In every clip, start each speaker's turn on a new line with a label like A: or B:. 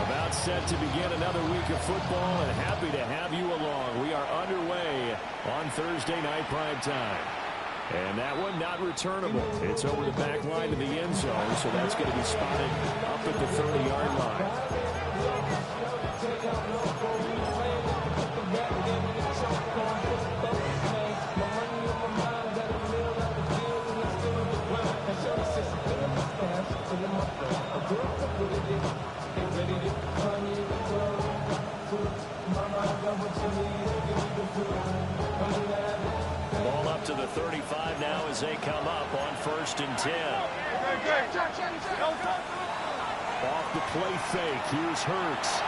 A: About set to begin another week of football, and happy to have you along. We are underway on Thursday night prime time. And that one not returnable. It's over the back line to the end zone, so that's going to be spotted up at the 30-yard line. Ball up to the 35 now as they come up on 1st and 10. Off the play fake. Here's Hurts.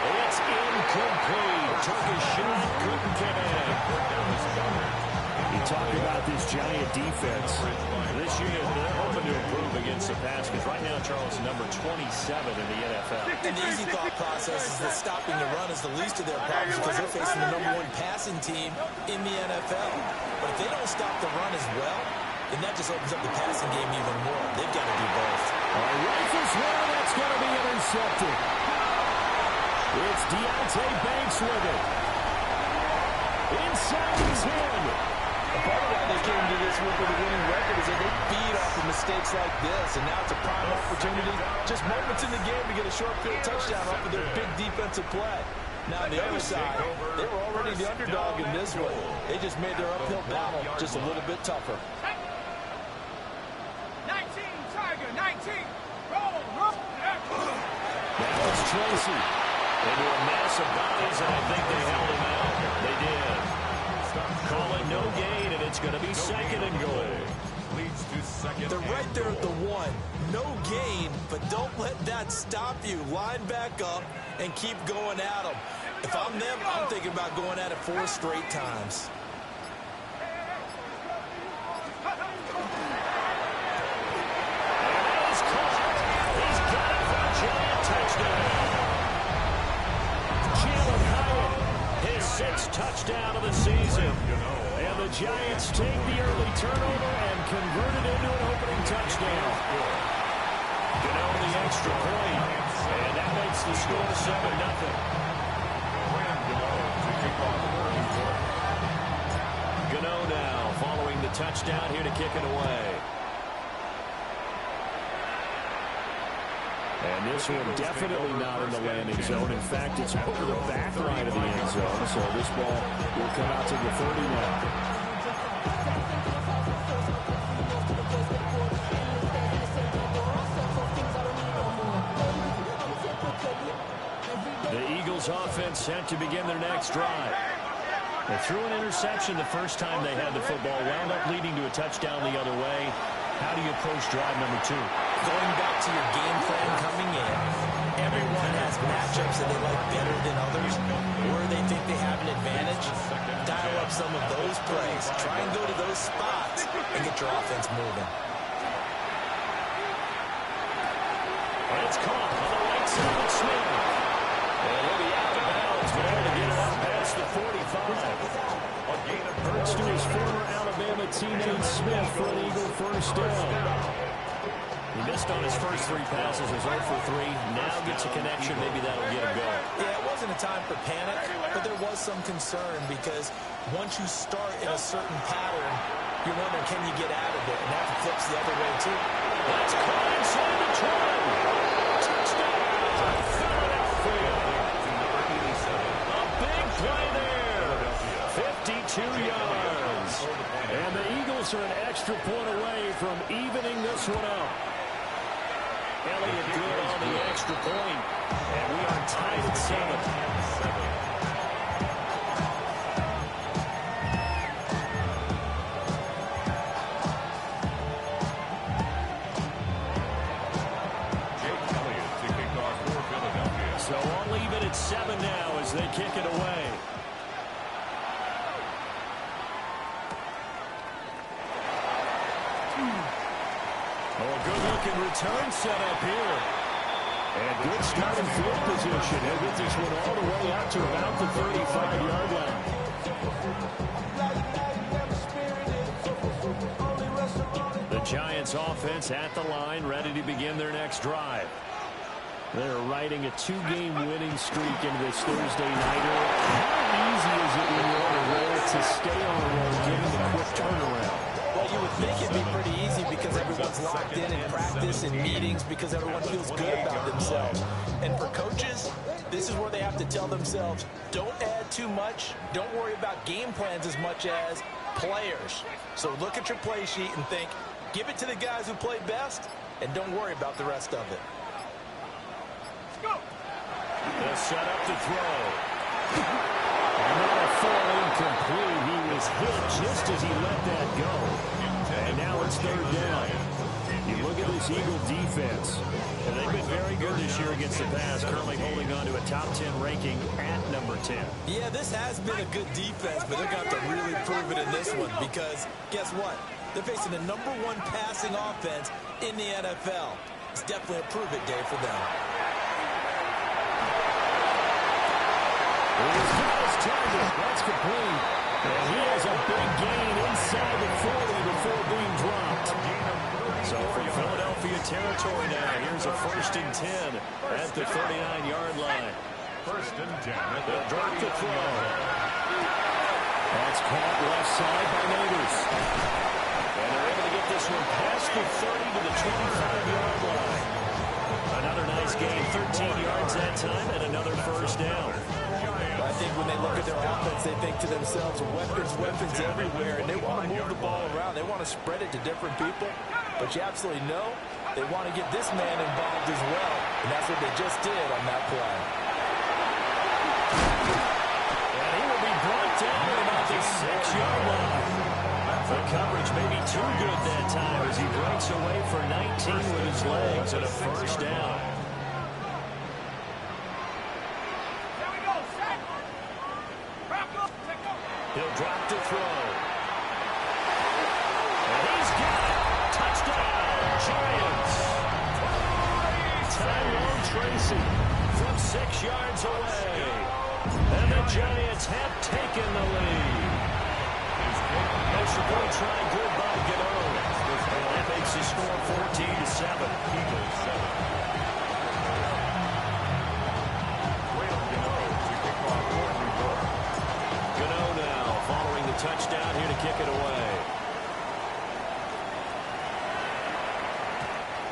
A: It's incomplete. Took his shot. Couldn't get in. You talk about this Giant defense. This year, they're hoping to improve against the pass because right now, Charles, number 27 in the NFL.
B: And the easy thought process is that stopping the run is the least of their problems because they're facing the #1 passing team in the NFL. But if they don't stop the run as well, then that just opens up the passing game even more. They've got to do both.
A: Rifles one, that's going to be intercepted. It's Deonte Banks with it. Inside his head.
C: Part of why they came to this one with a winning record is that they feed off of mistakes like this, and now it's a prime opportunity, just moments in the game to get a short field touchdown off of their big defensive play. Now on the other side, they were already the underdog in this one. They just made their uphill battle just a little bit tougher.
D: 19, Tiger, 19. Roll.
A: That was Tracy. Into a mass of bodies, and I think they held him out. They did. Call it no gain, and it's going to be 2nd and goal.
B: They're right there at the 1. No gain, but don't let that stop you. Line back up and keep going at them. If I'm them, I'm thinking about going at it 4 straight times.
A: He's caught. He's got it for a giant touchdown. Jalen Hyatt, his 6th touchdown of the season. And the Giants take the early turnover and convert it into an opening touchdown. Gano the extra point, and that makes the score 7-0. Gano now following the touchdown here to kick it away. And this one definitely not in the landing zone. In fact, it's over the back line of the end zone. So this ball will come out to the 30 now. The Eagles offense set to begin their next drive. They threw an interception the first time they had the football, wound up leading to a touchdown the other way. How do you approach drive number 2?
B: Going back to your game plan coming in, everyone has matchups that they like better than others, or they think they have an advantage. Dial up some of those plays. Try and go to those spots and get your offense moving.
A: And it's caught on the right side of Smith. And he'll be out of bounds there to get off past the 45. Hurts to his former Alabama teammate Smith for an Eagle first down. He missed on his first 3 passes, is 0 for 3. Now gets a connection, maybe that'll get him going.
B: Yeah, it wasn't a time for panic, but there was some concern because once you start in a certain pattern, you're wondering, can you get out of it? And that flips the other way, too.
A: That's caught inside the 20. Touchdown! Philadelphia. A big play there. 52 yards. And the Eagles are an extra point away from evening this one up. Elliott good on the extra point. And we are tied at 7. So I'll leave it at 7 now as they kick it away. Oh, good-looking return set up here. And good starting field position. He'll get this one all the way out to about the 35-yard line. The Giants offense at the line, ready to begin their next drive. They're riding a 2-game winning streak into this Thursday nighter. How easy is it when you're on a roll to stay on a roll, given the quick turnaround?
B: Well, you would think it'd be pretty easy because everyone's locked in practice and meetings because everyone feels good about themselves. And for coaches, this is where they have to tell themselves, don't add too much. Don't worry about game plans as much as players. So look at your play sheet and think, give it to the guys who play best, and don't worry about the rest of it.
A: They'll set up to throw. Another fall incomplete. He was hit just as he let that go. And now it's third down. You look at this Eagle defense. And they've been very good this year against the pass, currently holding on to a top 10 ranking at number 10.
B: Yeah, this has been a good defense, but they're going to have to really prove it in this one because guess what? They're facing the #1 passing offense in the NFL. It's definitely a prove-it day for them.
A: He's got his target. That's complete. And he has a big gain inside the 40 before being dropped. So from Philadelphia territory now, here's a 1st and 10 at the 39-yard line.
E: 1st and 10.
A: They'll drop the throw. That's caught left side by Neighbors. And they're able to get this one past the 30 to the 25-yard line. Another nice gain, 13 yards that time, and another 1st down.
B: I think when they look at their offense, they think to themselves, weapons everywhere, and they want to move the ball around. They want to spread it to different people, but you absolutely know they want to get this man involved as well, and that's what they just did on that play.
A: And he will be brought down at about the 6-yard line. The coverage may be too good that time as he breaks away for 19 with his legs and a 1st down. He'll drop to throw. And he's got it. Touchdown, Giants. Tyrone Tracy from 6 yards away. And the Giants have taken the lead. Extra point try good by Gano. That makes the score 14-7. Eagles 7. Touchdown here to kick it away.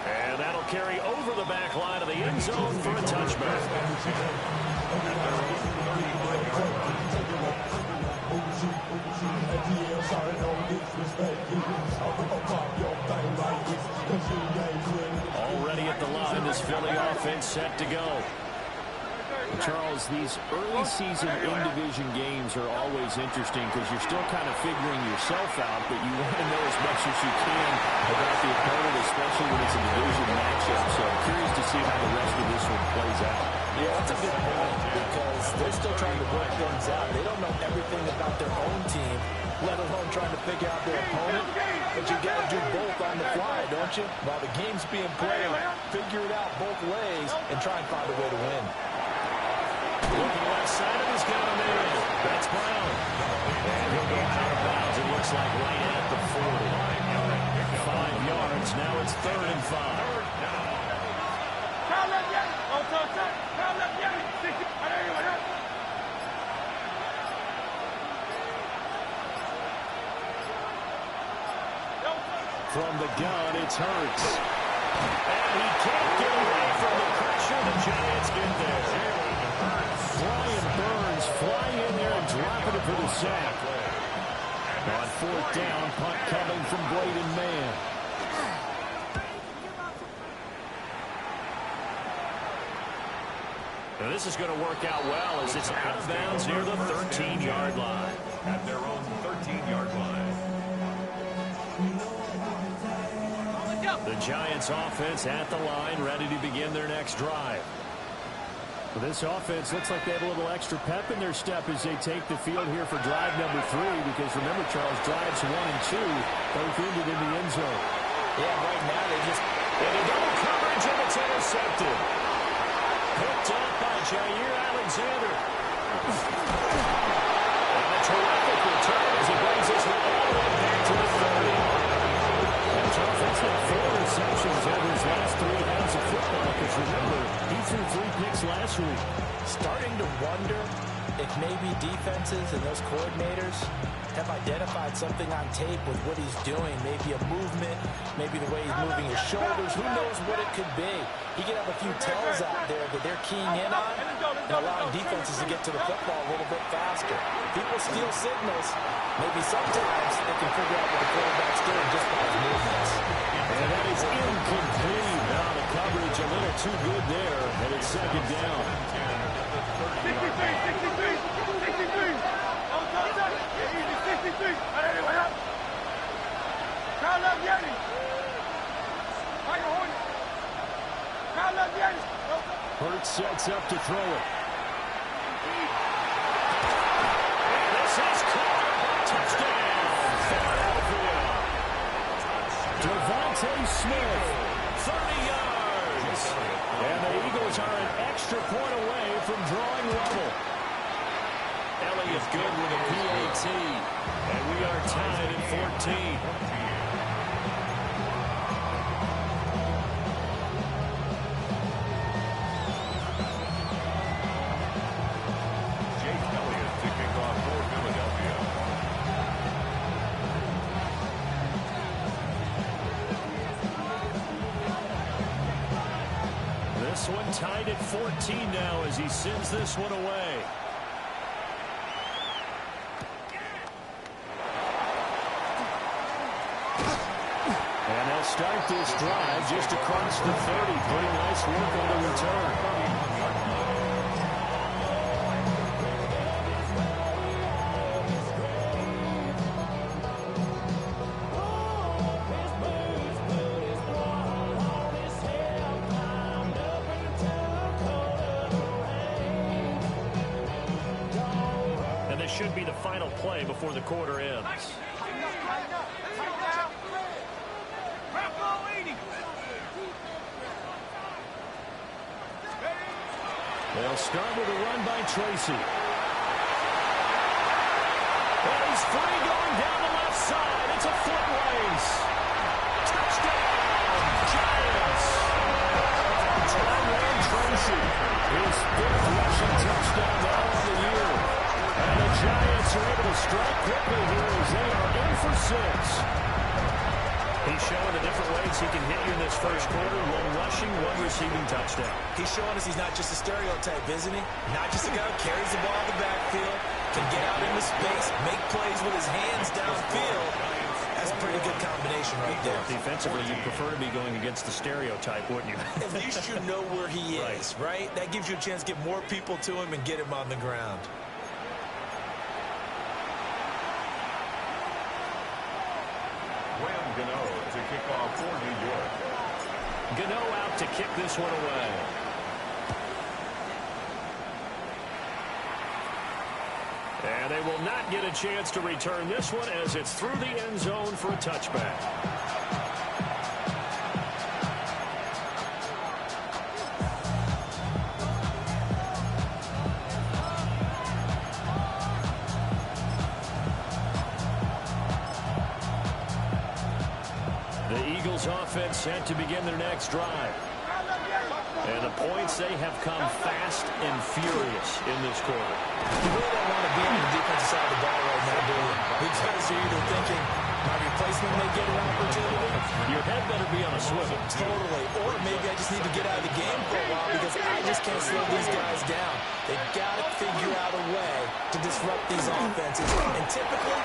A: And that'll carry over the back line of the end zone for a touchback. Already at the line, this Philly offense set to go. Charles, these early season in-division games are always interesting because you're still kind of figuring yourself out, but you want to know as much as you can about the opponent, especially when it's a division matchup. So I'm curious to see how the rest of this one plays out.
B: Yeah, that's a good point because they're still trying to work things out. They don't know everything about their own team, let alone trying to figure out their opponent. But you got to do both on the fly, don't you? While the game's being played, figure it out both ways and try and find a way to win.
A: Looking left side of his got him in. That's Brown. And he'll go out of bounds. It looks like right at the 40. 5 yards. Now it's 3rd and 5. From the gun, it's Hurts. And he can't get away from the pressure. The Giants get there. Brian Burns flying in there and dropping it for the sack. On 4th down, punt coming from Braden Mann. Now this is going to work out well as it's out of bounds near the 13-yard line.
E: At their own 13-yard line.
A: The Giants offense at the line, ready to begin their next drive. Well, this offense looks like they have a little extra pep in their step as they take the field here for drive number 3, because remember, Charles, drives 1 and 2 both ended in the end zone.
B: Yeah, right now they just...
A: And a double coverage, and it's intercepted. Picked up by Jair Alexander. And a terrific return as he brings us all the way back to the 30. And Charles, that's like 4 receptions over his last 3 rounds of football, because remember, he this last week.
B: Starting to wonder if maybe defenses and those coordinators have identified something on tape with what he's doing. Maybe a movement, maybe the way he's moving his shoulders. Who knows what it could be? He could have a few tells out there that they're keying in on and allowing defenses to get to the football a little bit faster. People steal signals. Maybe sometimes they can figure out what the quarterback's doing just by his movements.
A: And that is incomplete. Now the coverage a little too good there, and it's second down.
D: 63. Easy, 63. Crowd love Yanni. Crowd love Yanni.
A: Hurts sets up to throw it. This is caught. Touchdown, Philadelphia. Devontae Smith, 30 yards. And the Eagles are an extra point away from drawing level. Elliott good with a PAT. And we are tied at 14.
E: Jake Elliott to kick off for Philadelphia.
A: This one tied at 14 now as he sends this one away. And they'll start this drive just across the 30. Pretty nice work on the return. And this should be the final play before the quarter ends. They'll start with a run by Tracy. And he's free going down the left side. It's a foot race. Touchdown, Giants. Tyrone Tracy, his fifth rushing touchdown now on the year. And the Giants are able to strike quickly here as they are in for 6. He's showing the different ways he can hit you in this first quarter. One rushing, one receiving touchdown.
B: He's showing us he's not just a stereotype, isn't he? Not just a guy who carries the ball in the backfield, can get out into space, make plays with his hands downfield. That's a pretty good combination right there.
A: Defensively, you'd prefer to be going against the stereotype, wouldn't you?
B: At least you know where he is, right? That gives you a chance to get more people to him and get him on the ground.
E: Graham Gano to kick off for New York.
A: Gano out to kick this one away. And they will not get a chance to return this one as it's through the end zone for a touchback. The Eagles offense set to begin their next drive. And the points, they have come fast and furious in this quarter.
B: You really don't want to be on the defensive side of the ball right now, do you? Because you're either thinking, my replacement may get an opportunity.
A: Your head better be on a swivel.
B: Totally. Or maybe I just need to get out of the game for a while because I just can't slow these guys down. They've got to figure out a way to disrupt these offenses. And typically,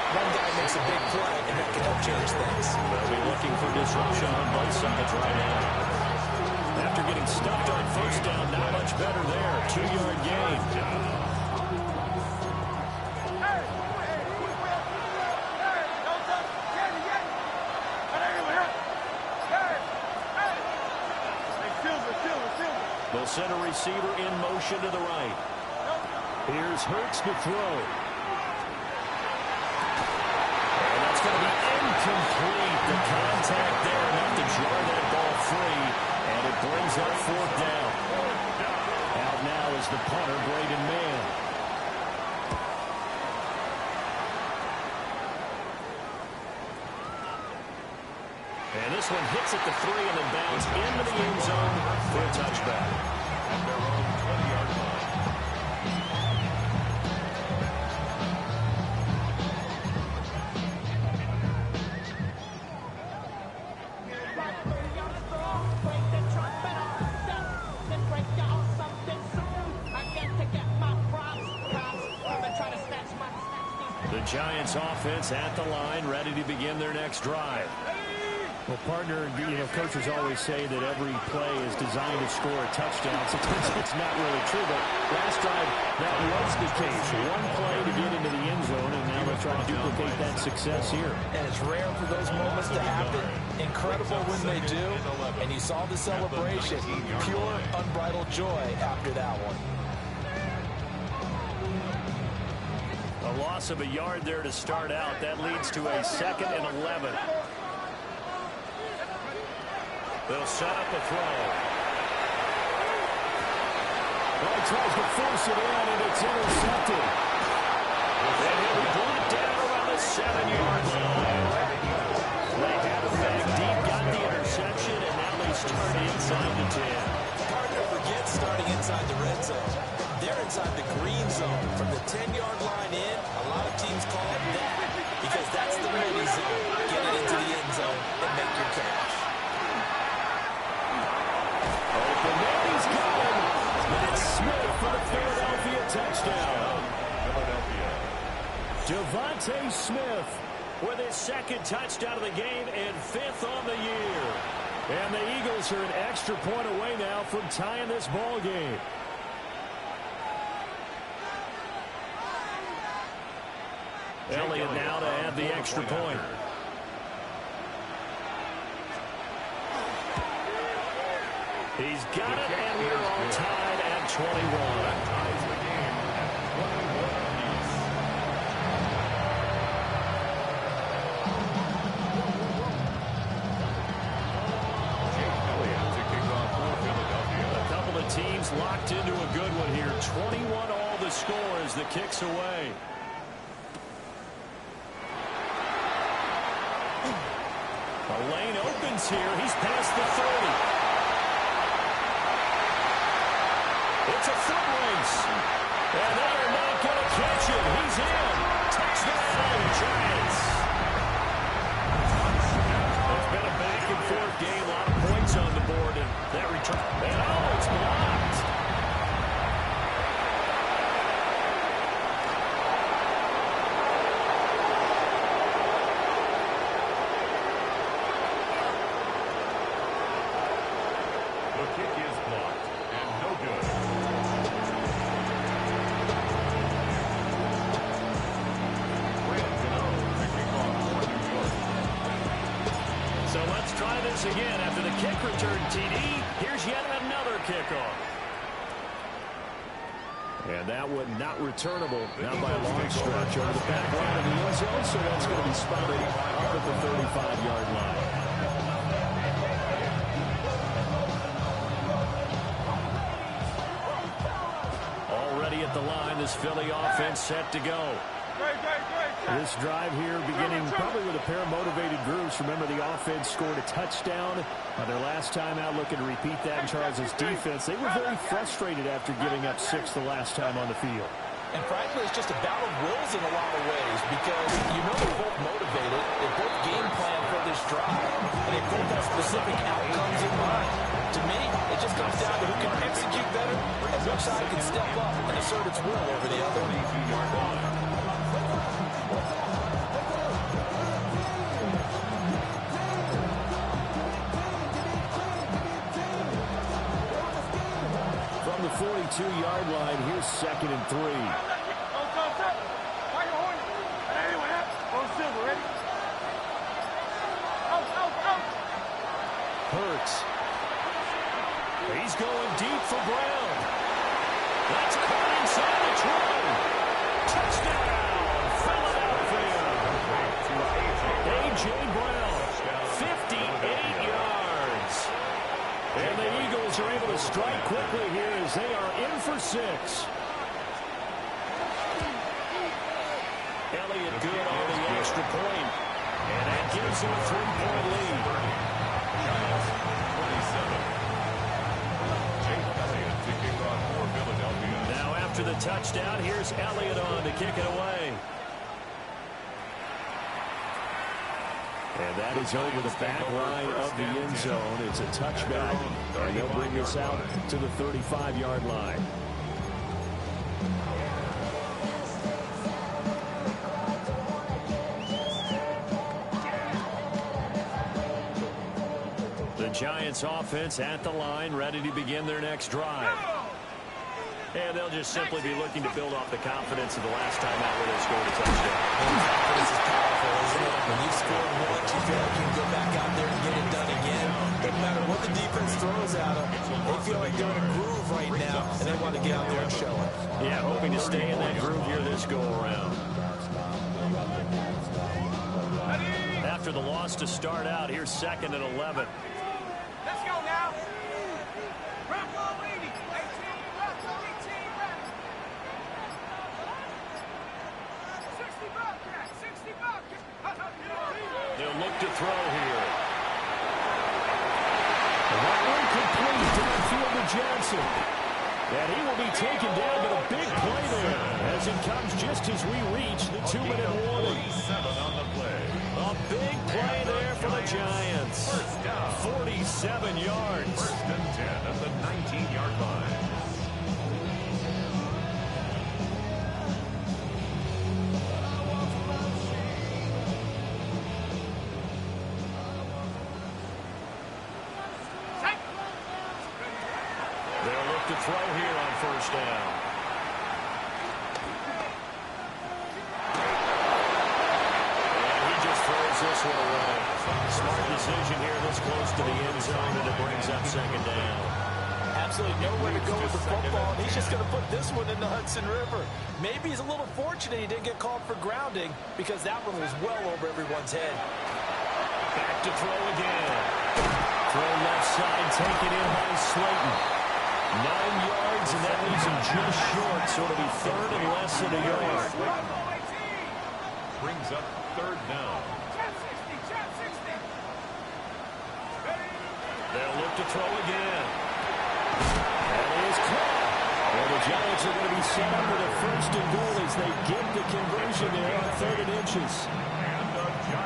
B: one guy makes a big play, and that can help change things.
A: They'll be looking for disruption on both sides right now. After getting stuffed on first down, not much better there. 2-yard gain. They'll send a receiver in motion to the right. Here's Hurts to throw. And that's going to be incomplete. The contact there enough to jar that ball free. And it brings up fourth down. Out now is the punter, Braden Mann. And this one hits at the 3 and then bounds into the end zone for a touchback. The Giants offense at the line, ready to begin their next drive.
F: Well, partner, coaches always say that every play is designed to score a touchdown. Sometimes it's not really true, but last drive, that was the case. One play to get into the end zone, and now they're trying to duplicate that success here.
C: And it's rare for those moments to happen. Incredible when they do. And you saw the celebration. Pure, unbridled joy after that one.
A: A loss of a yard there to start out. That leads to a 2nd and 11. They'll set up a throw.
F: Well, he tries to force it in, and it's intercepted.
A: And he'll be brought down around the 7-yard line. They had him back deep, got the interception, and now they start inside the 10.
B: Partner forgets starting inside the red zone. They're inside the green zone. From the 10-yard line in, a lot of teams call it that because that's the ready zone. Get it into the end zone and make your catch.
A: He's coming. That's Smith for the Philadelphia touchdown. Devontae Smith with his 2nd touchdown of the game and 5th on the year. And the Eagles are an extra point away now from tying this ball game. Elliott now to have the extra point. He's got it, and we're all tied at 21. A couple of teams locked into a good one here. 21 all the score as the kick's away. A lane opens here. He's past the 30. It's a foot race. And they are not going to catch him. He's in. Touchdown, Giants. It's been a back-and-forth game. A lot of points on the board. And that return. And oh, it's blocked.
E: The kick is blocked and no good.
A: So let's try this again. After the kick return TD, here's yet another kickoff. And that one not returnable. Not by a long stretch over the back line of the end zone. So that's going to be spotted up at the 35-yard line. Already at the line, this Philly offense set to go. This drive here beginning probably with a pair of motivated groups. Remember, the offense scored a touchdown on their last time out, looking to repeat that in Charles' defense. They were very frustrated after giving up 6 the last time on the field.
C: And frankly, it's just a battle of wills in a lot of ways because you know they're both motivated. They both game plan for this drive. And they both have specific outcomes in mind. To me, it just comes down to who can execute better and which side can step up and assert its will over the other.
A: From the 42-yard line, here's 2nd and 3. Hurts. He's going deep for Brown. That's caught inside the 20. Touchdown, Philadelphia. A.J. Brown, 58 yards. And the Eagles are able to strike quickly here as they are in for 6. Elliott good on the extra point. And that gives him a 3-point lead. Now after the touchdown, here's Elliott on to kick it away. And that is over the back line of the end zone. It's a touchback, and they'll bring this out to the 35-yard line.
F: Giants offense at the line, ready to begin their next drive. And they'll just simply be looking to build off the confidence of the last time out where they scored a touchdown.
B: Confidence is powerful, isn't it? When you've scored once, you feel like you can go back out there and get it done again. Doesn't matter what the defense throws at them. They feel like they're in a groove right now, and they want to get out there and show it.
F: Yeah, hoping to stay in that groove here this go-around. After the loss to start out, here's 2nd and 11.
D: Let's go now. Run for 80. 18 reps. 18 reps. 60 Bobcats. 60 Bobcats.
F: They'll look to throw here. That one complete downfield to Johnson. And he will be taken down, but a big play there as it comes just as we reach the 2-minute warning.
E: 47 on the play.
F: A big play there for the Giants.
E: First down.
F: 47 yards.
E: First and 10 at the 19-yard line.
F: They'll look to throw here on first down. And he just throws this one away. Smart decision here this close to the end zone, and it brings up 2nd down.
C: Absolutely nowhere to go with the football. He's just going to put this one in the Hudson River. Maybe he's a little fortunate he didn't get called for grounding because that one was well over everyone's head.
F: Back to throw again. Throw left side, taken in by Slayton. 9 yards, and that leaves him just short, so it'll be 3rd and less than a yard.
E: Brings up 3rd down.
D: Jab 60. Jab 60.
F: They'll look to throw again. That is caught. Well, the Giants are going to be set up with a 1st and goal as they get the conversion there on 3rd and inches.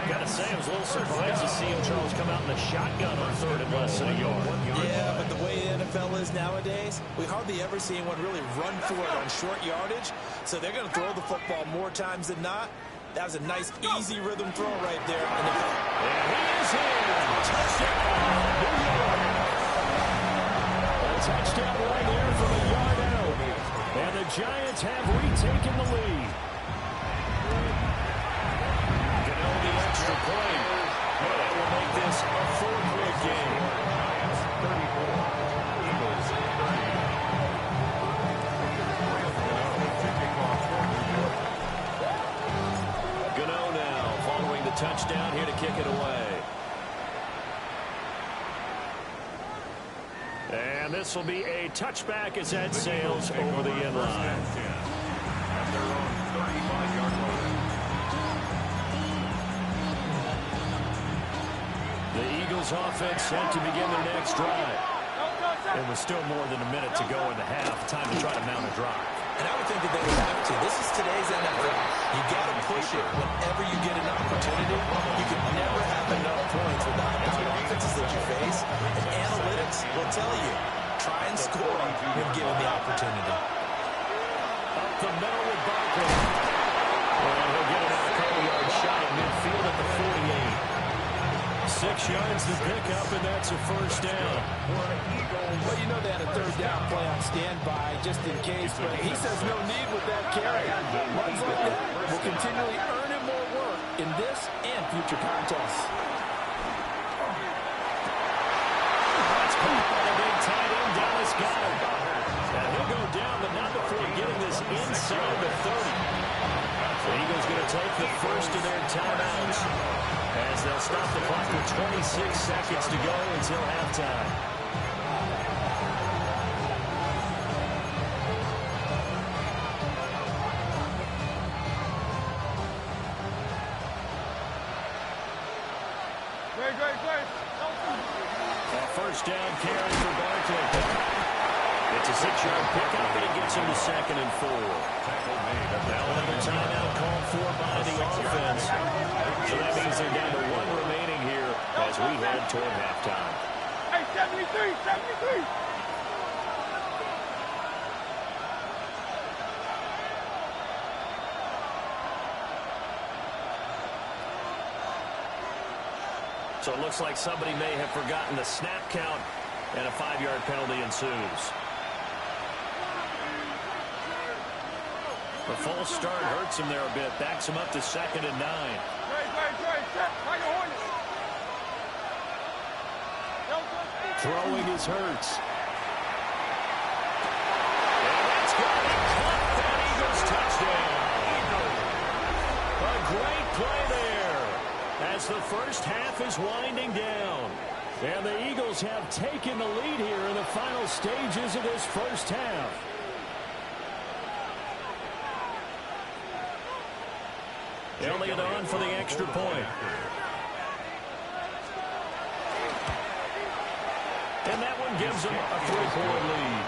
F: Gotta say, I was a little surprised to see him, Charles, come out in the shotgun on 3rd and less than a yard.
B: Yeah, but the way the NFL is nowadays, we hardly ever see anyone really run for it on short yardage. So they're going to throw the football more times than not. That was a nice, easy rhythm throw right there.
F: And he is in. Touchdown. A touchdown right there from a yard out. And the Giants have retaken the lead. The extra point. Well, that will make this a 4-point game.
E: Giants 34. Eagles 30.
F: Gano now following the touchdown here to kick it away. And this will be a touchback as that sails over the end line.
E: At their own 35-yard line.
F: The Eagles offense set to begin their next drive. And with still more than a minute to go in the half, time to try to mount a drive.
B: And I would think that they would have to. This is today's NFL. You got to push it whenever you get an opportunity. You can never have enough points with the high-powered offenses that you face. And analytics will tell you, try and score when given the opportunity.
F: Up the middle with Barkley. And he'll get an out-of-yard shot at midfield at the 48. 6 yards to pick up, and that's a first down.
C: Well, you know they had a 3rd down play on standby just in case, but he says no need with that carry. Runs like that will continually earn him more work in this and future contests.
F: That's caught by the big tight end, Dallas Goedert. And he'll go down, but not before getting this inside the 30. The Eagles going to take the first of their timeouts as they'll stop the clock with 26 seconds to go until halftime. A first down carry for Barkley. It's a 6-yard pickup, and it gets him to 2nd and 4. Now another timeout called for by the offense. So that means they're down to 1 remaining here as we head toward halftime.
D: Hey, 73, 73.
F: So it looks like somebody may have forgotten the snap count, and a 5-yard penalty ensues. The false start hurts him there a bit. Backs him up to 2nd and 9. Throwing is Hurts. And that's got it. Caught that Eagles touchdown. A great play there as the first half is winding down. And the Eagles have taken the lead here in the final stages of this first half. Elliott on for the extra point. And that one gives them a 3-point lead.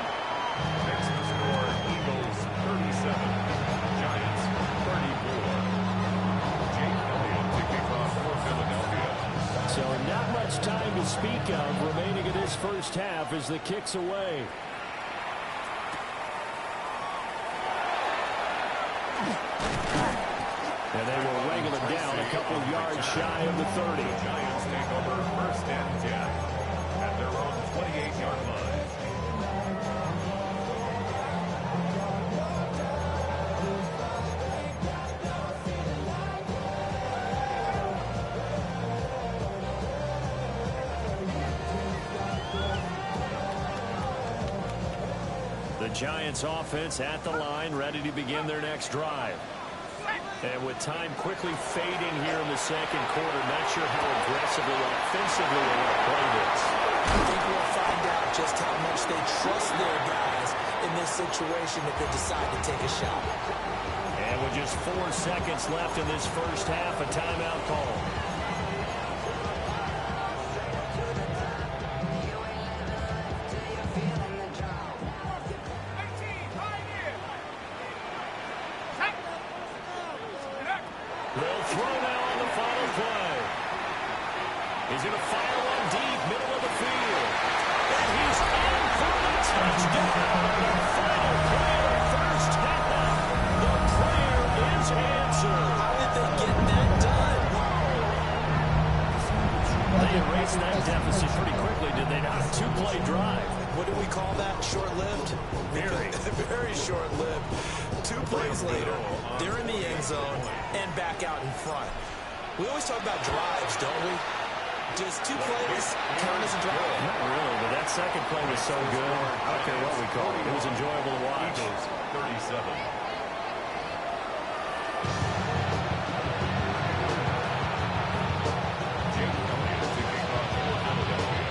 E: Next score, Eagles 37, Giants 34. Jake Elliott to kick off for Philadelphia.
F: So not much time to speak of remaining in this first half as the kick's away. And they will wrangle it down a couple yards shy of the 30.
E: Giants take over 1st and 10 at their own 28-yard line.
F: The Giants offense at the line, ready to begin their next drive. And with time quickly fading here in the second quarter, not sure how aggressively, offensively they will play this.
B: I think we'll find out just how much they trust their guys in this situation if they decide to take a shot.
F: And with just 4 seconds left in this first half, a timeout call. They'll throw now on the final play. He's going to fire one deep, middle of the field. And he's in for the touchdown. Final play of the first half. The prayer is answered.
B: How did they get that done?
F: They erased that deficit pretty quickly, did they not? 2-play drive.
B: What do we call that? Short-lived?
F: Very.
B: Very short-lived. 2 plays later, they're in the end zone and back out in front. We always talk about drives, don't we? Does 2 plays count as a drive?
F: Not really, but that second play was so good. I don't care what we call it. It was enjoyable to watch.
E: Eagles 37. Jake Elliott to kick off for Philadelphia.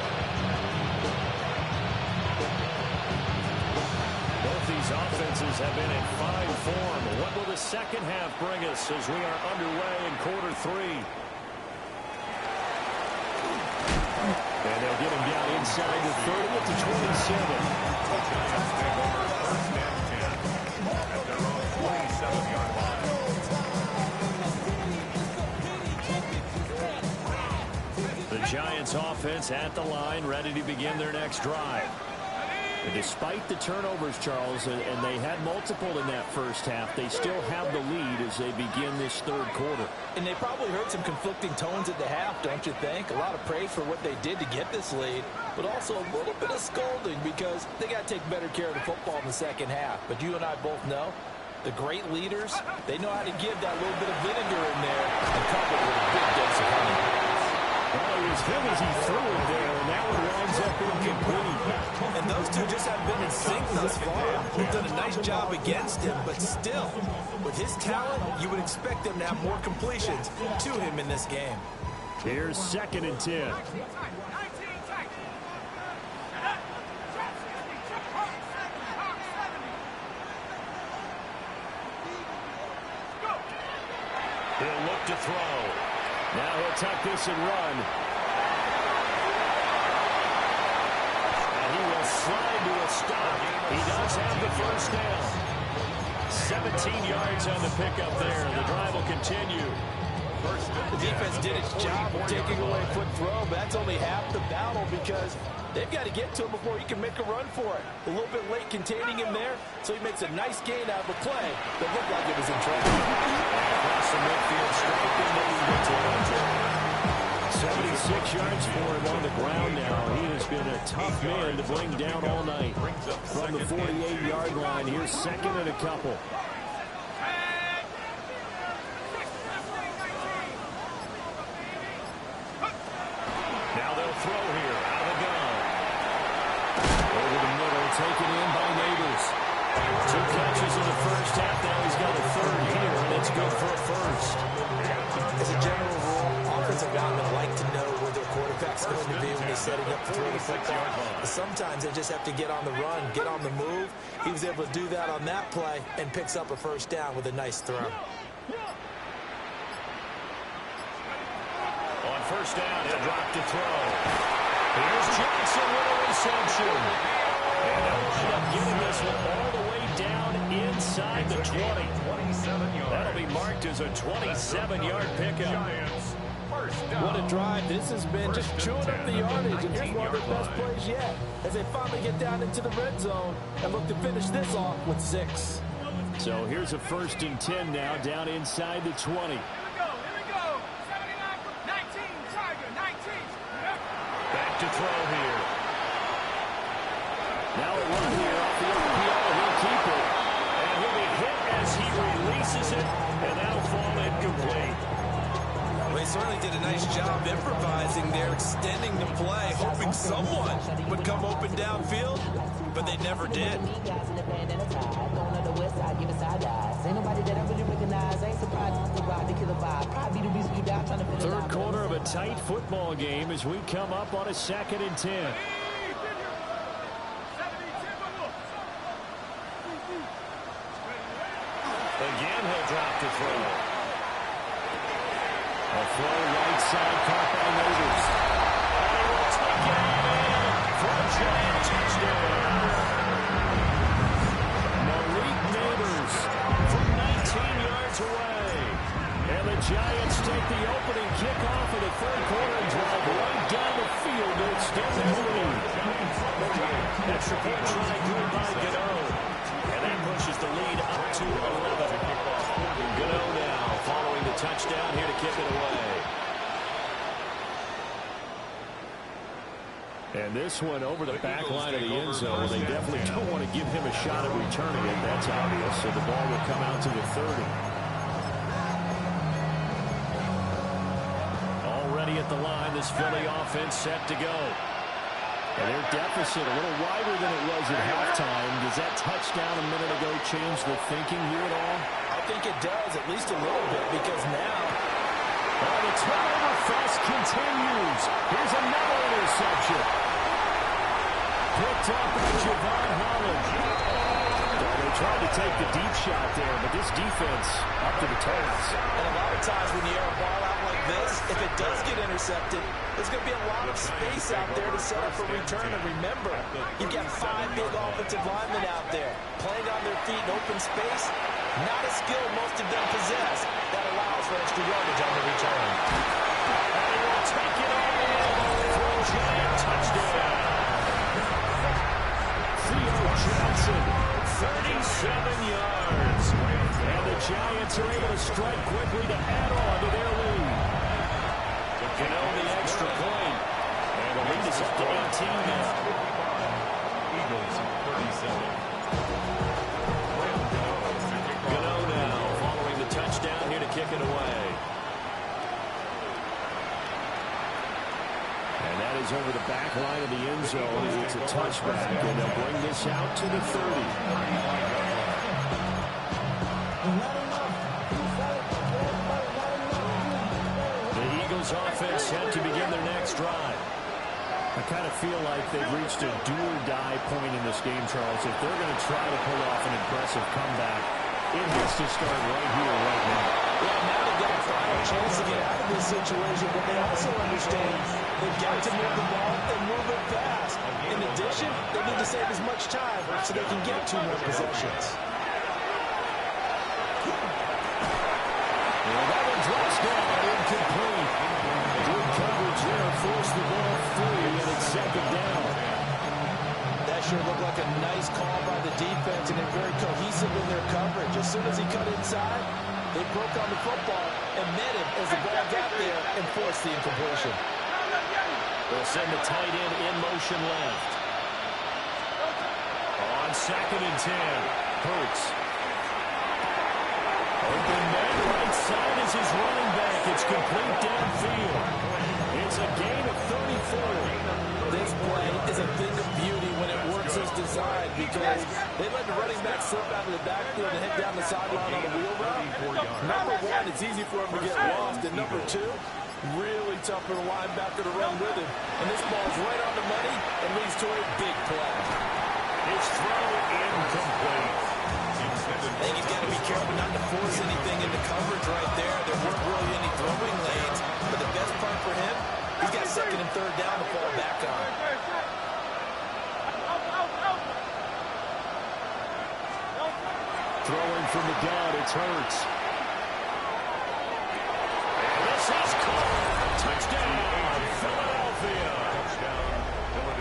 F: Both these offenses have been in fine form. What will the second half bring us as we are underway in quarter 3? And they'll get him down inside the 30 up to 27.
E: Giants take over 1st and 10 at their own 27-yard line.
F: The Giants offense at the line, ready to begin their next drive. And despite the turnovers, Charles, and they had multiple in that first half, they still have the lead as they begin this third quarter.
C: And they probably heard some conflicting tones at the half, don't you think? A lot of praise for what they did to get this lead, but also a little bit of scolding because they got to take better care of the football in the second half. But you and I both know the great leaders, they know how to give that little bit of vinegar in there and couple it with a big dose of honey.
F: Well, it was him as he threw it there, and that one winds up incomplete.
B: And those two just haven't been in sync thus far. They've done a nice job against him, but still, with his talent, you would expect them to have more completions to him in this game.
F: Here's 2nd and 10. He'll look to throw. Now he'll tuck this and run. And he will slide to a stop. He does have the first down. 17 yards on the pickup there. The drive will continue.
C: The defense did its job of taking away a quick throw, but that's only half the battle because they've got to get to him before he can make a run for it. A little bit late containing him there, so he makes a nice gain out of a play that looked like it was in trouble.
F: Across the midfield, stripe into the 76 yards for him on the ground now. He has been a tough man to bring down all night. From the 48-yard line, here's second and a couple.
A: Now they'll throw here out of the gun.
F: Over the middle, taken in by Neighbors. 2 catches in the first half. Now he's got a third here, and it's good for a first.
B: As a general rule, offensive linemen like to know where their quarterback's going to be when they're setting up to throw the football. But sometimes they just have to get on the run, get on the move. He was able to do that on that play and picks up a first down with a nice throw.
A: On first down, he'll drop to throw. Here's Johnson with a reception. And they'll end up getting this one all the way down inside the 20. That'll be marked as a 27-yard pickup.
C: What a drive this has been, just chewing up the yardage, and here's one of their best plays yet as they finally get down into the red zone and look to finish this off with 6.
F: So here's a 1st and 10 now down inside the 20.
D: Here we go. 79 from 19, Tiger, 19.
A: Back to throw here.
F: Now a run here off the OPL, and he'll keep it. And he'll be hit as he releases it, and that'll fall incomplete.
C: Well, he certainly did a nice job improvising there, extending the play, hoping someone would come open downfield, but they never did.
F: Third quarter of a tight football game as we come up on a 2nd and 10.
A: Again, he'll drop to throw.
F: A throw right side caught by Neighbors.
A: And he will take it in for a giant touchdown.
F: Malik Neighbors from 19 yards away. And the Giants take the opening kickoff of the third quarter and drive right down the field to extend their lead.
A: Extra point try good by Gano. And that pushes the lead up to 11. Gano now following the touchdown here to kick it away.
F: And this one over the back line of the end zone. They definitely don't want to give him a shot at returning it. That's obvious. So the ball will come out to the 30. Already at the line, this Philly offense set to go. And their deficit a little wider than it was at halftime. Does that touchdown a minute ago change the thinking here at all?
C: I think it does, at least a little bit, because now
F: the turnover fest continues. Here's another interception. Picked up by Javon Holland. They tried to take the deep shot there, but this defense up to the task.
C: And a lot of times when you air a ball out like this, if it does get intercepted, there's going to be a lot of space out there to set up a return. And remember, you've got 5 big offensive linemen out there playing on their feet in open space. Not a skill most of them possess that allows for extra yardage on the return.
A: And he will take it all for a giant touchdown.
F: Theo Johnson, 37 yards. And the Giants are able to strike quickly to add on to their lead.
A: Gano the extra point. And the lead is up to 18 now.
E: Eagles 37.
A: Gano now following the touchdown here to kick it away.
F: And that is over the back line of the end zone. It's a touchback, and they'll bring this out to the 30. The Eagles offense set to begin their next drive. I kind of feel like they've reached a do-or-die point in this game, Charles. If they're going to try to pull off an impressive comeback, it has to start right here, right now.
C: Yeah, now they've got a final chance to get out of this situation, but they also understand they've got to move the ball and move it fast. In addition, they need to save as much time so they can get 2 more possessions.
F: Well, that one drops down, incomplete. Good coverage there, forced the ball free, and it's 2nd down.
C: That sure looked like a nice call by the defense, and they're very cohesive in their coverage. As soon as he cut inside, they broke on the football and met him as the ball got there and forced the incompletion.
F: They'll send the tight end in motion left. On 2nd and 10, Hurts. Open man, right side is his running back. It's complete downfield. It's a gain of 34.
C: This play is a thing of beauty when it works as designed because they let the running back slip out of the backfield and head down the sideline on a wheel route. Number one, it's easy for him to get lost. And number two, really tough for the linebacker to run with him. And this ball's right on the money and leads to a big play.
F: His throw incomplete.
B: I think he's got to be careful not to force anything into coverage right there. There weren't really any throwing lanes. But the best part for him, he's got 2nd and 3rd down to fall back on.
F: Throwing from the gun, it's Hurts. And this is caught. Touchdown, Philadelphia.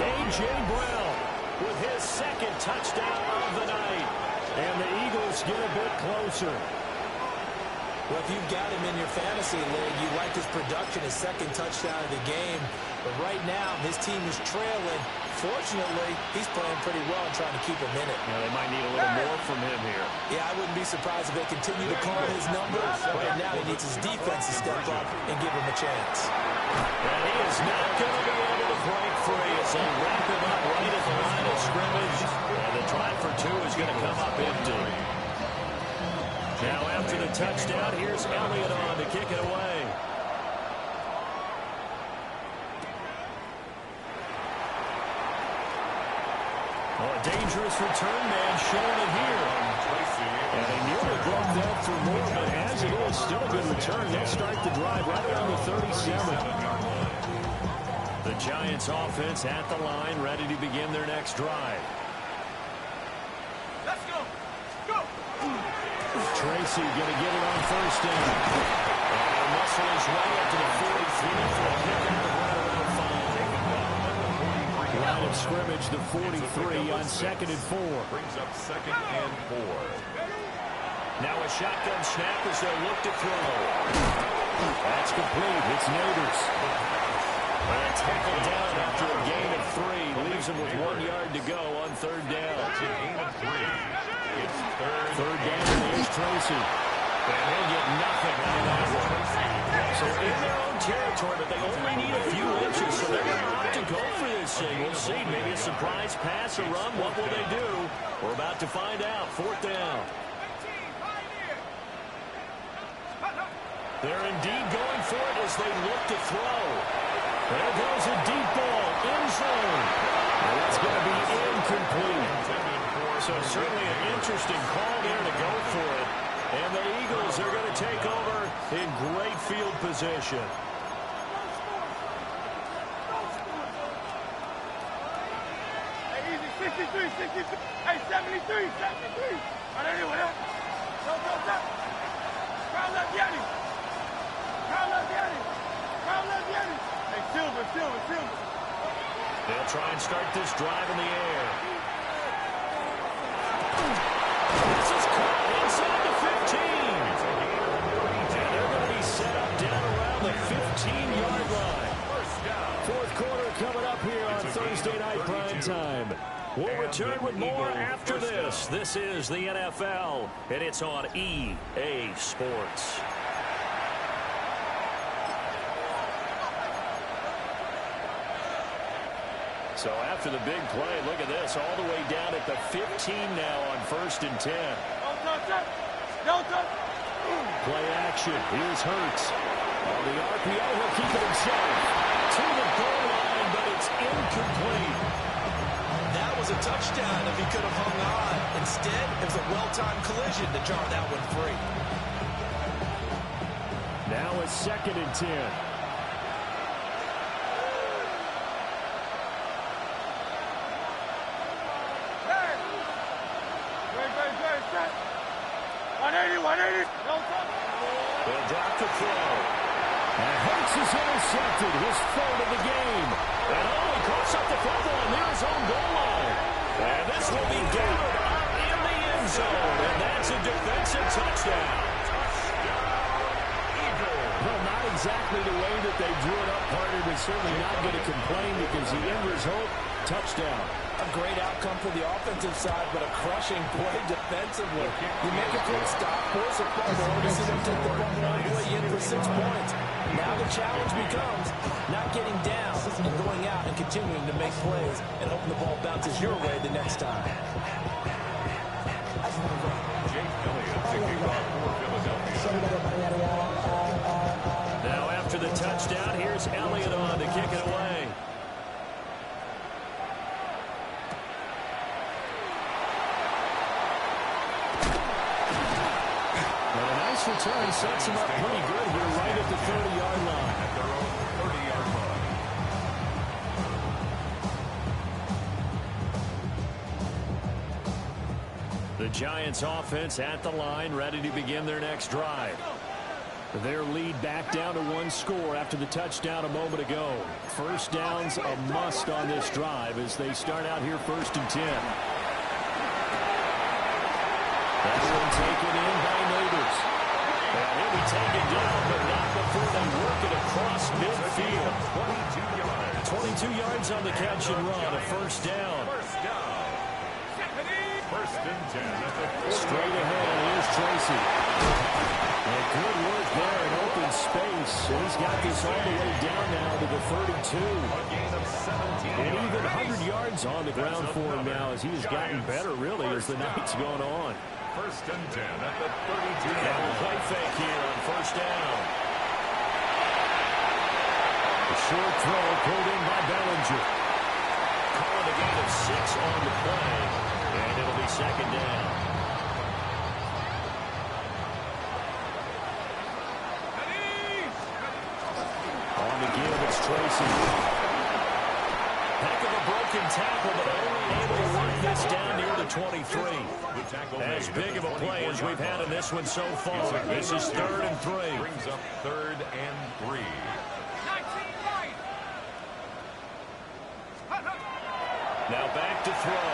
F: A.J. Brown with his 2nd touchdown of the night. And the Eagles get a bit closer.
B: Well, if you've got him in your fantasy league, you like his production, his 2nd touchdown of the game. But right now, his team is trailing. Fortunately, he's playing pretty well and trying to keep him in it.
F: Yeah, they might need a little more from him here.
B: Yeah, I wouldn't be surprised if they continue to call his number. Right now, he needs his defense to step up and give him a chance.
F: And he is not going to be able to break free as they wrap him up right at the line of scrimmage. And the try for 2 is going to come up empty. Now after the touchdown, here's Elliott on to kick it away. Oh, a dangerous return man showing it here. And they nearly broke that for more, but as it is, still a good return. They'll start the drive right around the 37. The Giants offense at the line, ready to begin their next drive.
D: Let's go. Go.
F: Tracy going to get it on 1st down. And he'll muscle his way up to the 43 for a pickup of right around 5. Line of scrimmage, the 43 on 2nd and 4.
E: Brings up 2nd and 4.
F: Now a shotgun snap as they look to throw. That's complete. It's Neighbors. And tackled down after a gain of 3. Leaves him with 1 yard to go on 3rd down.
E: That's a gain of 3. It's
F: 3rd down, and there's Tracy. And he'll get nothing out of that one. So in their own territory, but they only need a few inches, so they're going to opt to go for this thing. We'll see. Maybe a surprise pass, a run. What will they do? We're about to find out. 4th down. They're indeed going for it as they look to throw. There goes a deep ball, end zone. And it's going to be incomplete. So certainly an interesting call there to go for it. And the Eagles are going to take over in great field position.
D: Hey, easy. 63, 63. Hey, 73, 73. On anyone else? Go, go, go. Crown left Yanni. Crown left Yanni. Crown left Yanni. Hey, Silver, Silver, Silver.
F: They'll try and start this drive in the air. This is caught inside the 15. And they're going to be set up down around the 15-yard line. 4th quarter coming up here on Thursday Night Prime Time. We'll return with more after this. This is the NFL, and it's on EA Sports. So after the big play, look at this, all the way down at the 15 now on 1st and 10.
D: Don't touch that. Don't touch.
F: Play action. Here's Hurts. On the RPO, he'll keep it himself. To the goal line, but it's incomplete.
B: That was a touchdown if he could have hung on. Instead, it was a well-timed collision to jar that one free.
F: Now it's 2nd and 10.
D: Hey. 180, 180. Don't touch.
F: They'll drop the throw. And Hurts is intercepted, his 3rd of the game. And he coughs up the football near his own goal line. And this will be gathered up in the end zone. And that's a defensive touchdown.
E: Eagles.
F: exactly the way that they drew it up, partner, but certainly not going to complain because the end result, touchdown.
C: A great outcome for the offensive side, but a crushing play defensively. You make a quick stop, force a fumble, or see them take the fumble all the way in for 6 points. Now the challenge becomes not getting down and going out and continuing to make plays and hoping the ball bounces your way the next time.
E: Jake Elliott picking off for Philadelphia.
F: Now after the touchdown, here's Elliott on to kick it away. And a nice return sets him up pretty good here right at the 30-yard line.
E: At their own 30-yard line.
F: The Giants offense at the line, ready to begin their next drive. Their lead back down to 1 score after the touchdown a moment ago. First down's a must on this drive as they start out here 1st and 10. That one taken in by Neighbors. And he'll be taken down, but not before they work it across midfield.
E: 22 yards.
F: 22 yards on the catch and run, a first down.
E: First down. 1st and 10.
F: Straight ahead, here's Tracy. And good work there in open space. And he's got this all the way down now to the 32.
E: A gain of 17
F: And even
E: yards.
F: 100 yards on the ground for him now as he has gotten better, really, as the night's gone on.
E: 1st and 10 at the 32
F: And
E: yard
F: a play fake here on first down. A short throw pulled in by Bellinger. Calling a gain of 6 on the play. And it'll be 2nd down. On the give, it's Tracy. Heck of a broken tackle, but only able to work this down near the 23. As big of a play as we've had in this one so far. This is 3rd and 3.
E: Brings up 3rd and 3.
F: Now back to throw.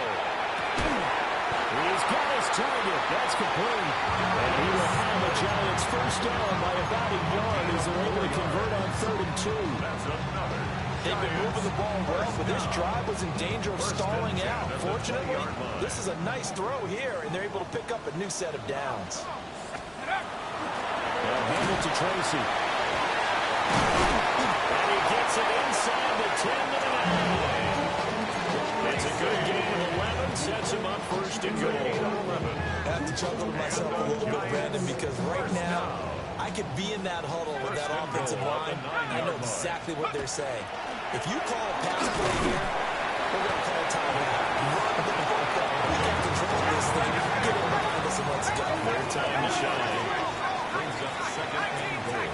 F: He's got his target. That's complete. And he will have the Giants first down by about a yard as they're able to convert on 3rd and 2.
E: That's another.
C: They've been moving the ball well, but this drive was in danger of stalling out. Fortunately, this is a nice throw here, and they're able to pick up a new set of downs.
F: They'll hand it to Tracy. And he gets it inside the 10-minute line. It's a good game of 11. Sets him up 1st and goal.
C: I have to chuckle to myself a little bit, Brandon, because right now, I could be in that huddle with that offensive line. I know exactly what they're saying. If you call a pass play here, we're going to call timeout. Run the football. We can control this thing. Get it behind us and let's go.
F: Their time to shine.
E: Brings up 2nd and goal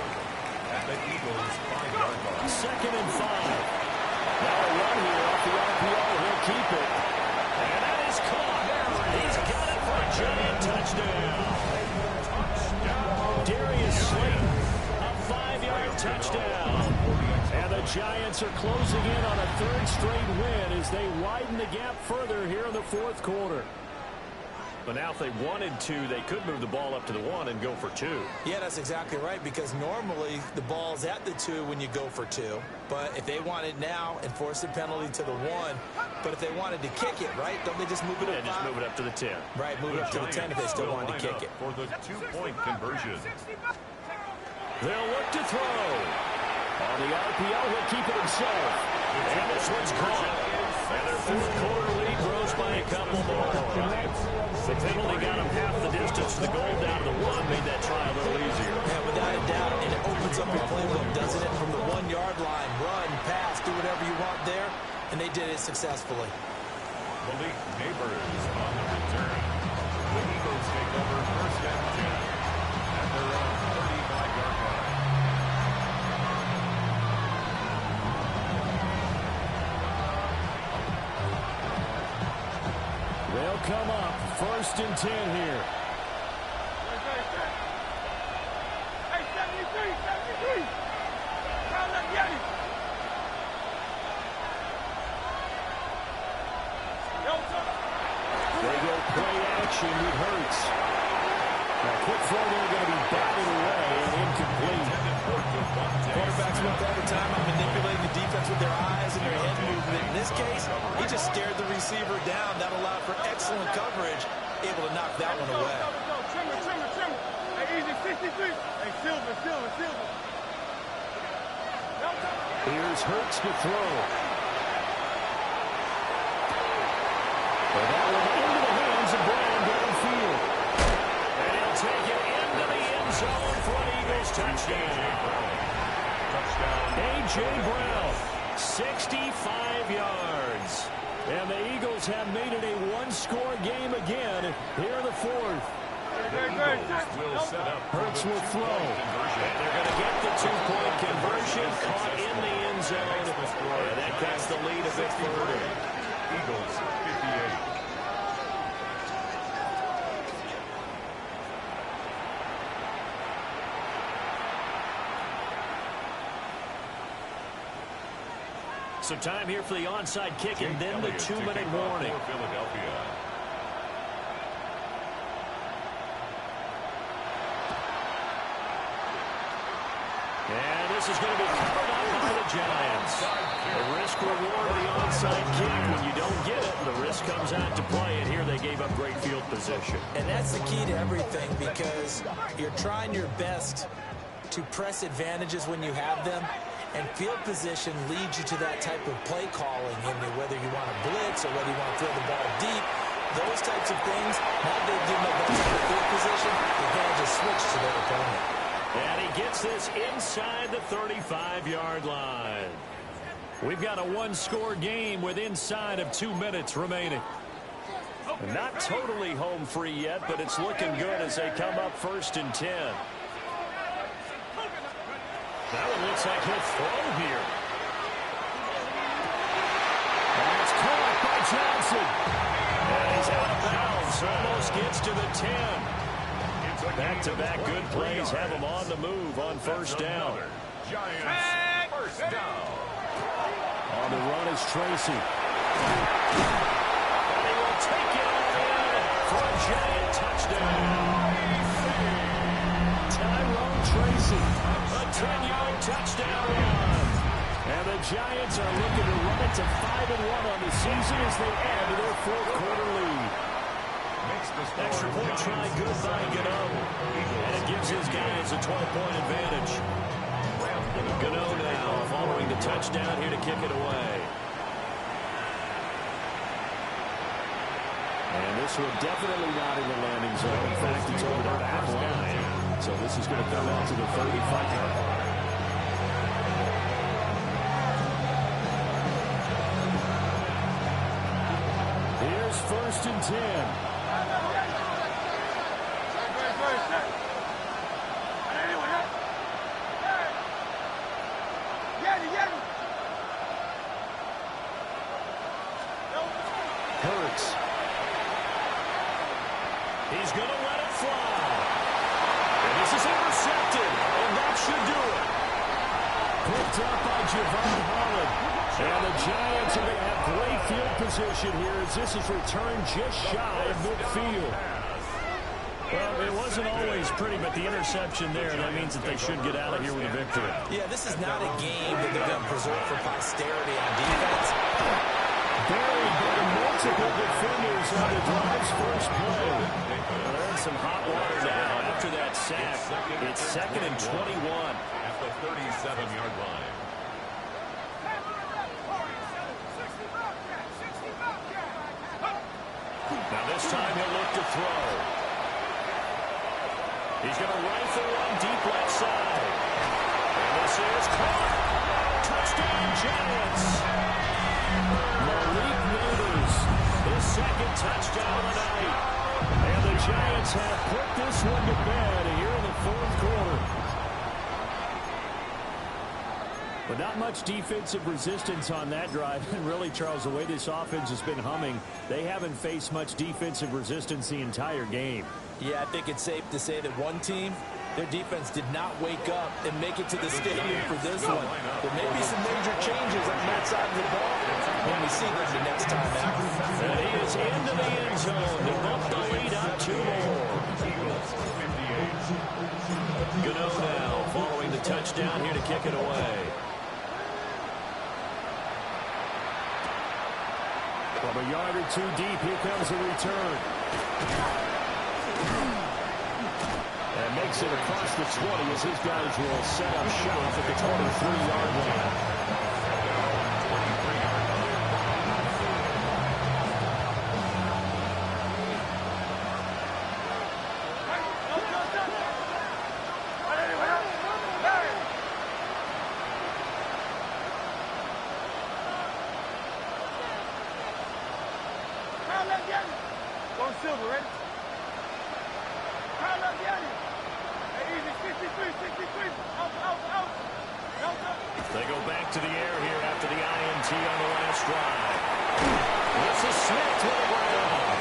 E: at the Eagles' 5-yard line.
F: 2nd and 5. Now a run here off the RPO. He'll keep it. And that is caught. He's got it for a giant touchdown. Darius Slayton, a 5-yard touchdown. And the Giants are closing in on a 3rd straight win as they widen the gap further here in the 4th quarter. But now if they wanted to, they could move the ball up to the 1 and go for 2.
C: Yeah, that's exactly right, because normally the ball's at the 2 when you go for 2. But if they want it now, enforce the penalty to the 1. But if they wanted to kick it, right, don't they just move it up?
F: Yeah, just move it up to the 10.
C: Right, move it up to the 10 if they still wanted to kick it.
E: For the 2-point conversion.
F: They'll look to throw. On the RPO, he'll keep it himself. And this one's caught. And their 4th quarter lead grows by a couple more. The penalty got him half the distance to the goal down to the 1, made that try a little easier.
C: Yeah, without a doubt, and it opens up your playbook, doesn't it? From the 1-yard line, run, pass, do whatever you want there, and they did it successfully.
E: Malik Neighbors on the return. The Eagles take over 1st and 10 at their own 35-yard line.
F: They'll come up 1st and 10 here.
D: Hey, 73, 73. Crown like Yanni.
F: They go play action with Hurts. Now, quick throw there going to be batted away and incomplete.
C: Quarterbacks spend all the time on manipulating the defense with their eyes and their head movement. In this case, he just stared the receiver down. That allowed for excellent coverage, able to knock that one away.
D: Trimmer. Hey, easy, 63. Hey, Silver.
F: Here's Hurts to throw. That one into the hands of Brown downfield. And he'll take it into the end zone for an Eagles touchdown. A.J. Brown, 65 yards. And the Eagles have made it a one-score game again here in the fourth. Hurts will throw.
A: They're going to get the two-point conversion, caught in the end zone. And that gets the lead a bit further.
E: Eagles 58.
F: So time here for the onside kick and then the 2-minute warning.
E: Philadelphia.
F: And this is going to be covered up by the Giants. The risk-reward of the onside kick. When you don't get it, the risk comes out to play. And here they gave up great field position.
B: And that's the key to everything, because you're trying your best to press advantages when you have them. And field position leads you to that type of play calling, whether you want to blitz or whether you want to throw the ball deep. Those types of things, now they've given up that type of field position, they're going to just switch to their opponent.
F: And he gets this inside the 35-yard line. We've got a one-score game with inside of 2 minutes remaining. Not totally home free yet, but it's looking good as they come up 1st and 10. That one looks like he'll throw here. And it's caught by Johnson. And he's out of bounds. Almost gets to the 10. Back-to-back good plays have him on the move on 1st down.
E: Giants 1st down.
F: On the run is Tracy. And he will take it all in for a Giant touchdown. Tyrone Tracy. A 10-yard touchdown run. And the Giants are looking to run it to 5-1 on the season as they add to their fourth-quarter lead. Extra point try good by Gano. And it gives his guys a 12-point advantage. Gano now following the touchdown here to kick it away. And this one definitely not in the landing zone. In fact, it's over the back line. So this is going to come out to the 35-yard line. Here's 1st and 10. Hurts. He's going to let it fly. And this is intercepted. And that should do it. Picked up by Javon Holland. And the Giants are going to have great field position here as this is returned just shy of midfield. Well, it wasn't always pretty, but the interception there, that means that they should get out of here with a victory.
B: Yeah, this is not a game that they're going to preserve for posterity on defense.
F: Buried by multiple defenders on the drive's first play. They're in some hot water now after that sack. It's 2nd and 21.
E: At the 37-yard line.
F: Now this time he'll look to throw. He's going to rifle one deep left side. And this is caught. Touchdown Giants. Malik Neighbors, his 2nd touchdown of the night. And the Giants have put this one to bed here in the 4th quarter. But not much defensive resistance on that drive. And really, Charles, the way this offense has been humming, they haven't faced much defensive resistance the entire game.
B: Yeah, I think it's safe to say that one team, their defense did not wake up and make it to the stadium for this one. There may be some major changes on that side of the ball when we see them the next time out.
F: And he is into the end zone to bump the lead up 2 more.
E: Eagles 58.
A: Gano now following the touchdown here to kick it away.
F: From a yard or two deep, here comes the return. And makes it across the 20 as his guys will set up shop at the 23-yard line.
D: Going silver, ready? Carl Gianni. Hey, easy, 63, 63. Out.
A: They go back to the air here after the INT on the last drive. This is Smith to the ground.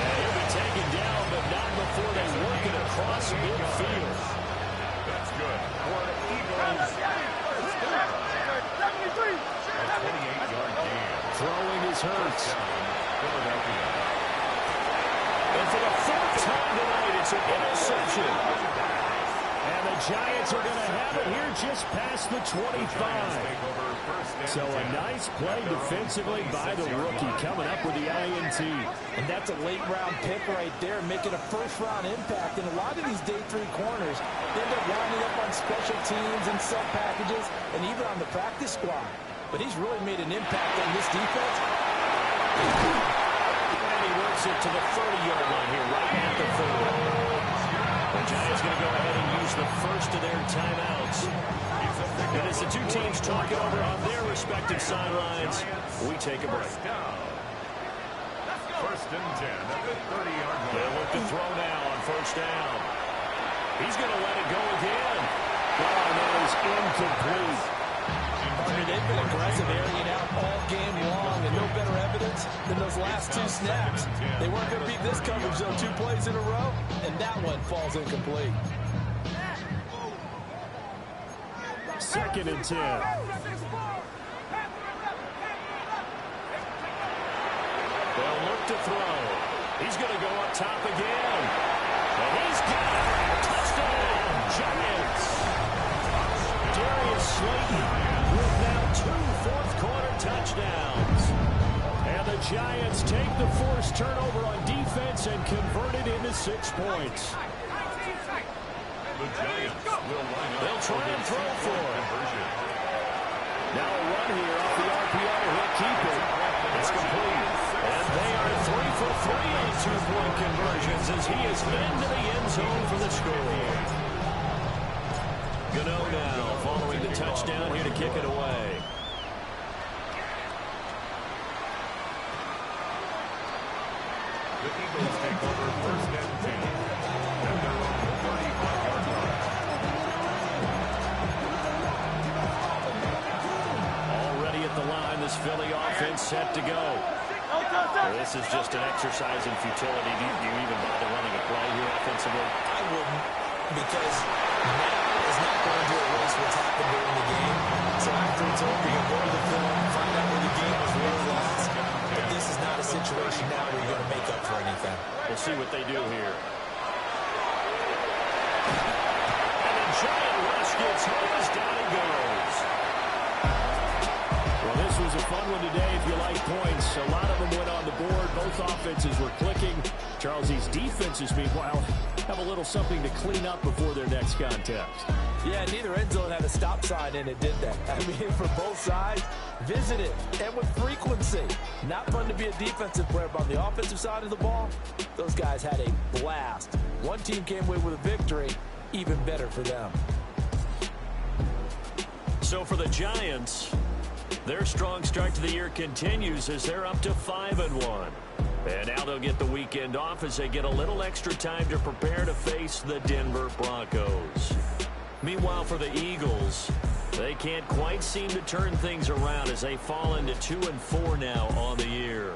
A: And he'll be taken down, but not before they work it across midfield.
E: That's good. For the
D: Carl
E: Eagles,
D: Gianni. 73.
E: 28-yard gain.
F: Throwing is Hurts.
E: Philadelphia.
A: And for the third time tonight, it's an interception.
F: And the Giants are going to have it here just past the 25.
E: Take over first and
F: So a
E: 10.
F: nice play defensively by the rookie coming up with the INT.
C: And that's a late-round pick right there, making a first-round impact. And a lot of these day three corners end up winding up on special teams and sub packages and even on the practice squad. But he's really made an impact on this defense.
A: And he works it to the 30-yard line here, right at the 30. The Giants going to go ahead and use the first of their timeouts. And as the two teams talk it over on their respective sidelines, we take a break.
E: First and 10 at the 30-yard line.
A: They'll look to throw now on first down. He's going to let it go again.
F: Oh, that is incomplete.
C: Partner, they've been aggressive airing out all game long, and no better evidence than those last two snaps. They weren't going to beat this coverage, though, 2 plays in a row, and that one falls incomplete.
F: Second and 10.
A: They'll look to throw. He's going to go up top again. And he's got it. Touchdown, Giants. Darius Slayton with now 2 fourth-quarter touchdowns. And the Giants take the forced turnover on defense and convert it into 6 points.
E: The Giants will line up.
A: They'll try and throw for it.
E: Conversion.
F: Now a run here off the RPO. He'll keep it.
A: It's complete. And they are 3 for 3 on 2-point conversions as he is led to the end zone for the score. Gano now following the touchdown here to kick it away.
E: The Eagles take over first and 10 at their own 35-yard line.
A: Already at the line, this Philly offense set to go. This is just an exercise in futility. Do you even bother running a play here offensively?
B: I wouldn't, because now is not going to erase what's happened during the game. So after it's over, you'll go to the film, find out where the game was really lost. But this is not a situation now where you're going to make up for anything.
A: We'll see what they do here. And the giant rush gets hosed. Down he goes.
F: Well, this was a fun one today if you like points. A lot of them went on the board. Both offenses were clicking. Charles, these defenses, meanwhile, have a little something to clean up before their next contest.
C: Yeah, neither end zone had a stop sign in it, did they? I mean, for both sides, visit it, and with frequency. Not fun to be a defensive player, but on the offensive side of the ball, those guys had a blast. One team came away with a victory, even better for them.
A: So for the Giants, their strong start to the year continues as they're up to 5-1. And now they'll get the weekend off as they get a little extra time to prepare to face the Denver Broncos. Meanwhile, for the Eagles, they can't quite seem to turn things around as they fall into 2-4 now on the year.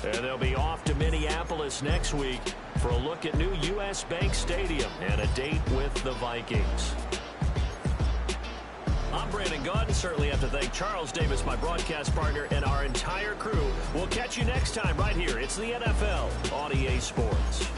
A: And they'll be off to Minneapolis next week for a look at new U.S. Bank Stadium and a date with the Vikings. I'm Brandon Gaudin. Certainly have to thank Charles Davis, my broadcast partner, and our entire crew. We'll catch you next time right here. It's the NFL on EA Sports.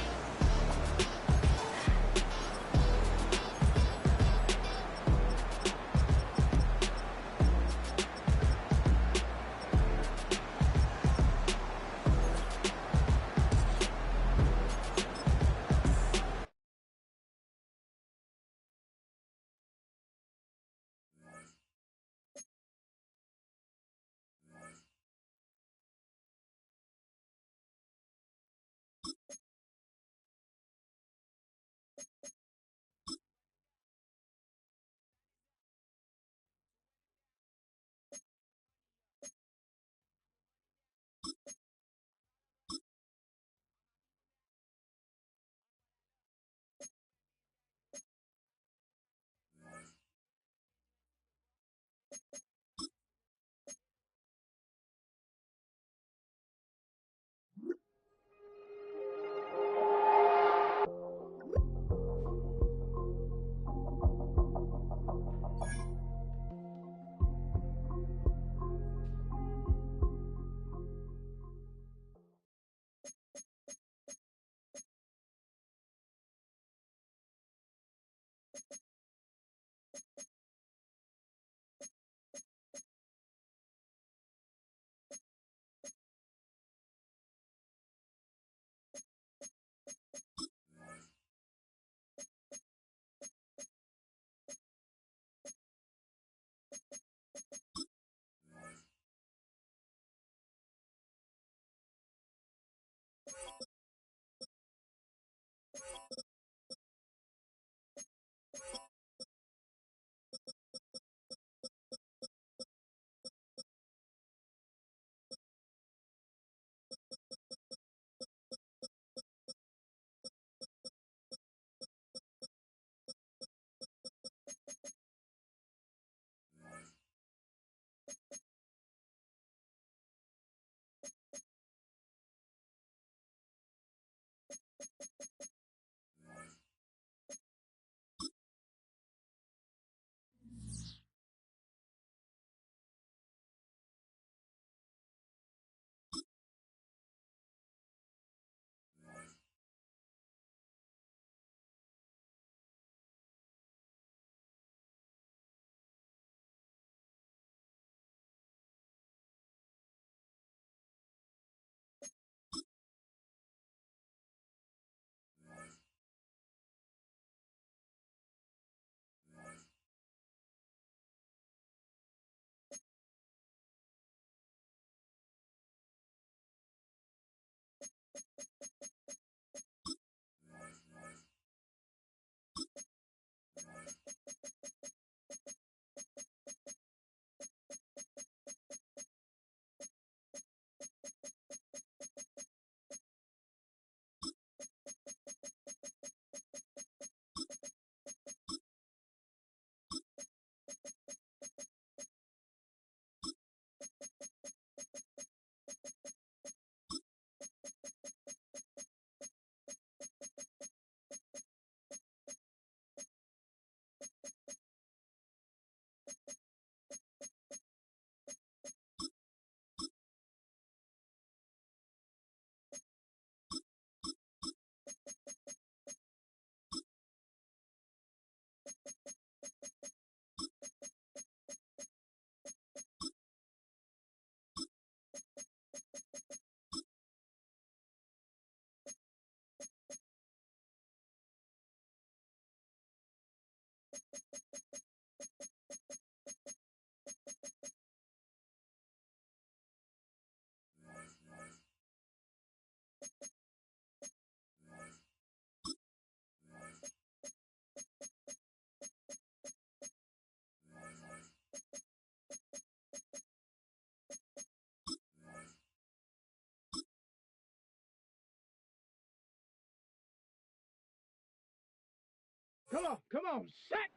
D: Come on, set!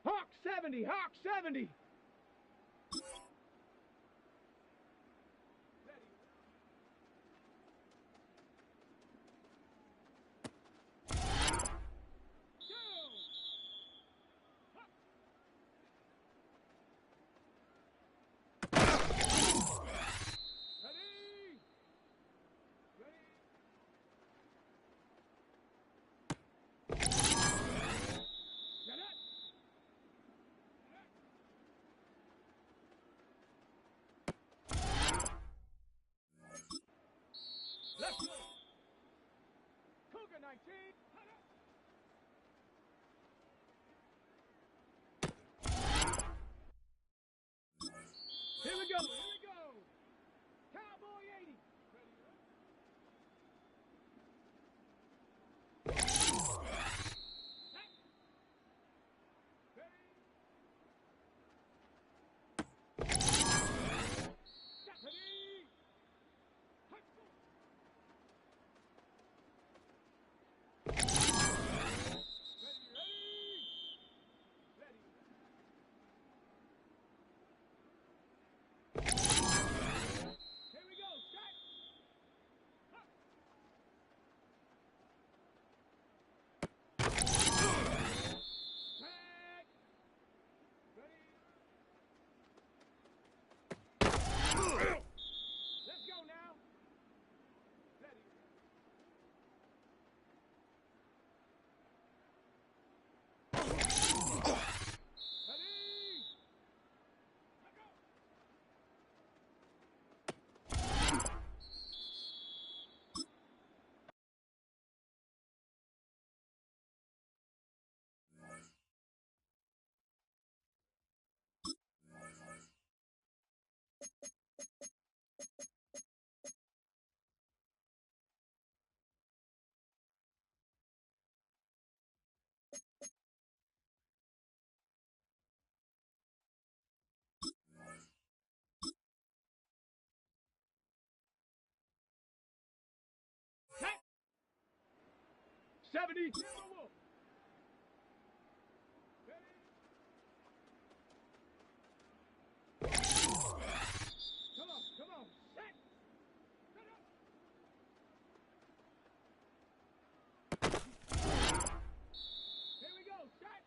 D: Hawk 70, Hawk 70! Let's go! Cougar 19! Here we go! Here we go! Cowboy 80! Set! 70, Timberwolf! Come on, set! Here we go, set!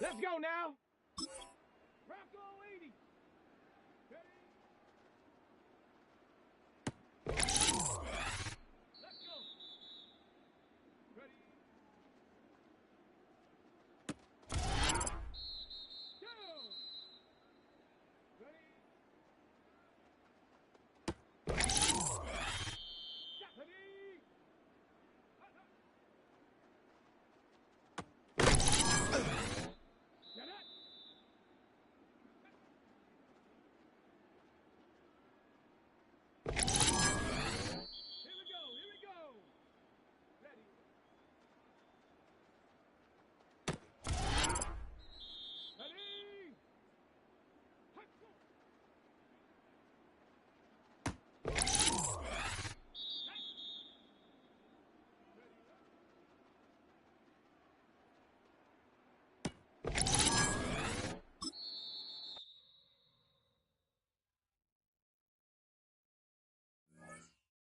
D: Let's go now.